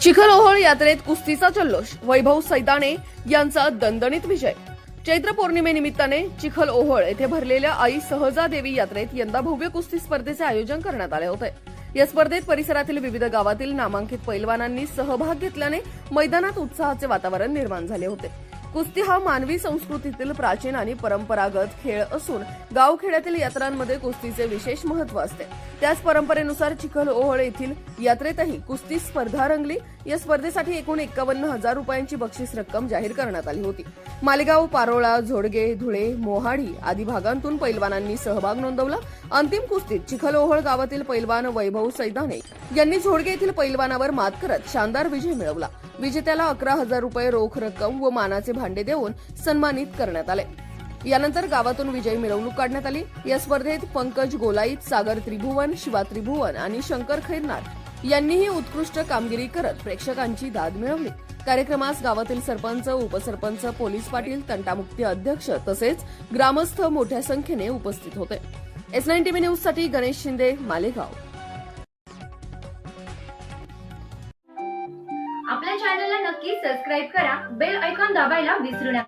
चिखल ओहोळ यात्रेत कुस्तीचा जल्लोष, वैभव सैदाने यांचा दणदणीत विजय। चैत्र पौर्णिमेनिमित्ताने चिखल ओहोळ येथे भरलेल्या आई सहजा देवी यात्रेत यंदा भव्य कुस्ती स्पर्धेचे आयोजन करण्यात आले होते। या स्पर्धेत परिसरातील विविध गावातील नामांकित पैलवानांनी सहभाग घेतल्याने मैदानात उत्साहाचे वातावरण निर्माण झाले होते। कुस्ती हा मानवी संस्कृतीतील प्राचीन आणि परंपरागत खेळ असून गावखेड्यातील यात्रांमध्ये कुस्तीचे विशेष महत्त्व असते। त्याच परंपरेनुसार चिखल ओहोळ येथील यात्रेतही कुस्ती स्पर्धा रंगली। या स्पर्धेसाठी एकूण 51,000 रुपयांची बक्षीस रक्कम जाहीर करण्यात आली होती। मालेगाव, पारोळा, झोडगे, धुळे, मोहाडी आदी भागांतून पैलवानांनी सहभाग नोंदवला। अंतिम कुस्तीत चिखल ओहोळ गावातील पैलवान वैभव सैदाने यांनी झोडगे येथील पैलवानावर मात करत शानदार विजय मिळवला। विजेत्याला 11,000 रुपये रोख रक्कम व मानाचे भांडे देऊन सन्मानित करण्यात आले। यानंतर गावातून विजयी मिरवणूक काढण्यात आली। या स्पर्धेत पंकज गोलाईत, सागर त्रिभुवन, शिवा त्रिभुवन आणि शंकर खैरनार यांनीही उत्कृष्ट कामगिरी करत प्रेक्षकांची दाद मिळवली। कार्यक्रमास गावातील सरपंच, उपसरपंच, पोलीस पाटील, तंटामुक्ती अध्यक्ष तसेच ग्रामस्थ मोठ्या संख्येने उपस्थित होते। S9 TV न्यूज साठी गणेश शिंदे, मालेगाव। आपल्या चॅनलला नक्की सबस्क्राइब करा, बेल आयकॉन दाबायला विसरू नका।